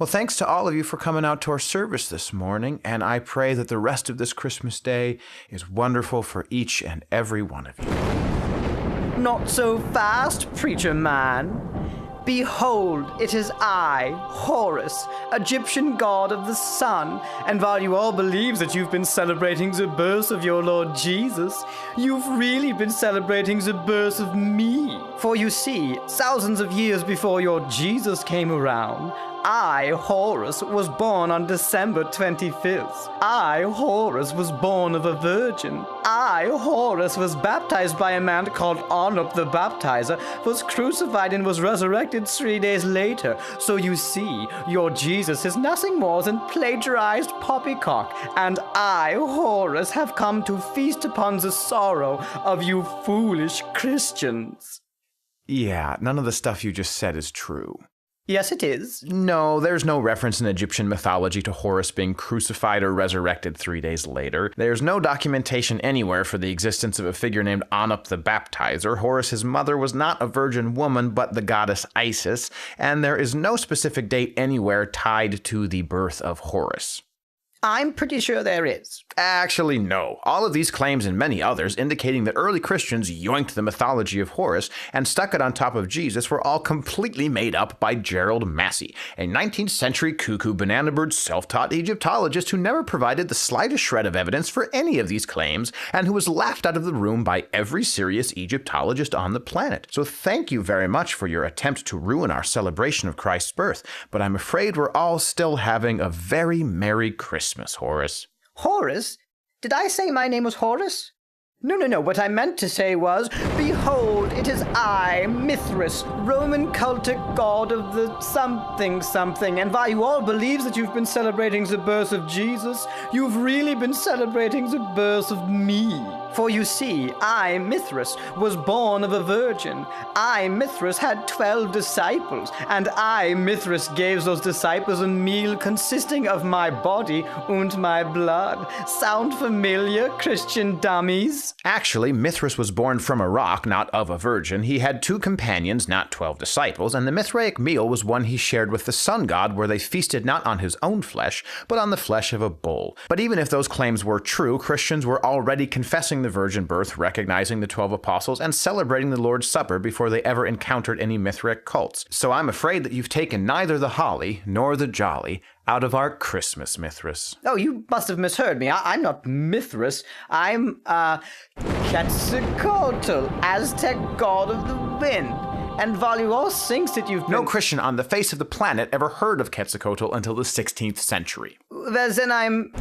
Well, thanks to all of you for coming out to our service this morning, and I pray that the rest of this Christmas day is wonderful for each and every one of you. Not so fast, preacher man. Behold, it is I, Horus, Egyptian god of the sun, and while you all believe that you've been celebrating the birth of your Lord Jesus, you've really been celebrating the birth of me. For you see, thousands of years before your Jesus came around, I, Horus, was born on December 25th. I, Horus, was born of a virgin. I, Horus, was baptized by a man called Anup the Baptizer, was crucified and was resurrected 3 days later. So you see, your Jesus is nothing more than plagiarized poppycock, and I, Horus, have come to feast upon the sorrow of you foolish Christians. Yeah, none of the stuff you just said is true. Yes, it is. No, there's no reference in Egyptian mythology to Horus being crucified or resurrected 3 days later. There's no documentation anywhere for the existence of a figure named Anup the Baptizer. Horus's mother was not a virgin woman, but the goddess Isis, and there is no specific date anywhere tied to the birth of Horus. I'm pretty sure there is. Actually, no. All of these claims and many others indicating that early Christians yoinked the mythology of Horus and stuck it on top of Jesus were all completely made up by Gerald Massey, a 19th century cuckoo banana bird self-taught Egyptologist who never provided the slightest shred of evidence for any of these claims and who was laughed out of the room by every serious Egyptologist on the planet. So thank you very much for your attempt to ruin our celebration of Christ's birth, but I'm afraid we're all still having a very Merry Christmas, Horus. Horus? Did I say my name was Horus? No. What I meant to say was, behold, it is I, Mithras, Roman cultic god of the something, and while you all believe that you've been celebrating the birth of Jesus, you've really been celebrating the birth of me. For you see, I, Mithras, was born of a virgin. I, Mithras, had 12 disciples, and I, Mithras, gave those disciples a meal consisting of my body and my blood. Sound familiar, Christian dummies? Actually, Mithras was born from a rock, not of a virgin. He had 2 companions, not 12 disciples, and the Mithraic meal was one he shared with the sun god, where they feasted not on his own flesh, but on the flesh of a bull. But even if those claims were true, Christians were already confessing the virgin birth, recognizing the 12 apostles, and celebrating the Lord's Supper before they ever encountered any Mithraic cults. So I'm afraid that you've taken neither the holly nor the jolly out of our Christmas, Mithras. Oh, you must have misheard me. I'm not Mithras. I'm, Quetzalcoatl, Aztec god of the wind. And while you all think that you've been... No Christian on the face of the planet ever heard of Quetzalcoatl until the 16th century. Well, then I'm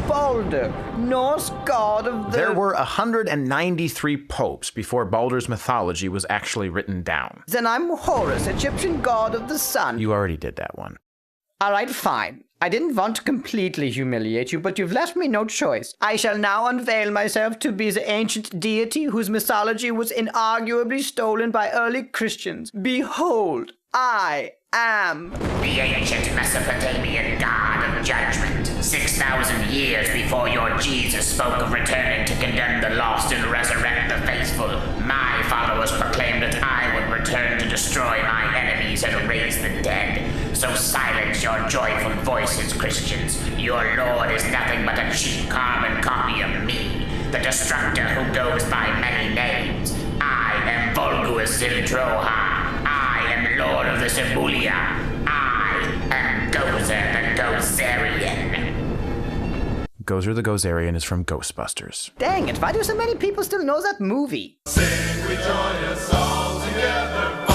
Balder, Norse god of the... There were 193 popes before Balder's mythology was actually written down. Then I'm Horus, Egyptian god of the sun. You already did that one. All right, fine. I didn't want to completely humiliate you, but you've left me no choice. I shall now unveil myself to be the ancient deity whose mythology was inarguably stolen by early Christians. Behold, I am... the ancient Mesopotamian god of judgment. 6,000 years before your Jesus spoke of returning to condemn the lost and resurrect the faithful, my followers proclaimed that I would return to destroy my enemies and raise the dead. So silence your joyful voices, Christians. Your Lord is nothing but a cheap carbon copy of me, the destructor who goes by many names. I am Volguus Zildroha. I am Lord of the Sibulia. I am Gozer the Gozerian. Gozer the Gozerian is from Ghostbusters. Dang it, why do so many people still know that movie? Sing, we join us all together.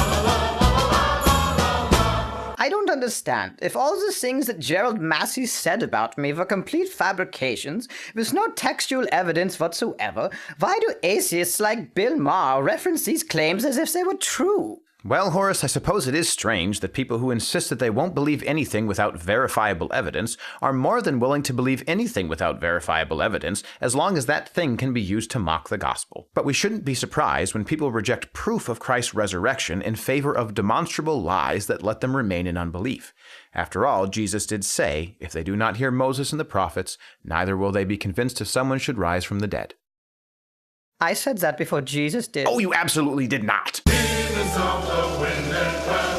I don't understand. If all the things that Gerald Massey said about me were complete fabrications, with no textual evidence whatsoever, why do atheists like Bill Maher reference these claims as if they were true? Well, Horus, I suppose it is strange that people who insist that they won't believe anything without verifiable evidence are more than willing to believe anything without verifiable evidence, as long as that thing can be used to mock the gospel. But we shouldn't be surprised when people reject proof of Christ's resurrection in favor of demonstrable lies that let them remain in unbelief. After all, Jesus did say, if they do not hear Moses and the prophets, neither will they be convinced if someone should rise from the dead. I said that before Jesus did. Oh, you absolutely did not! In the sound of wind and cloud.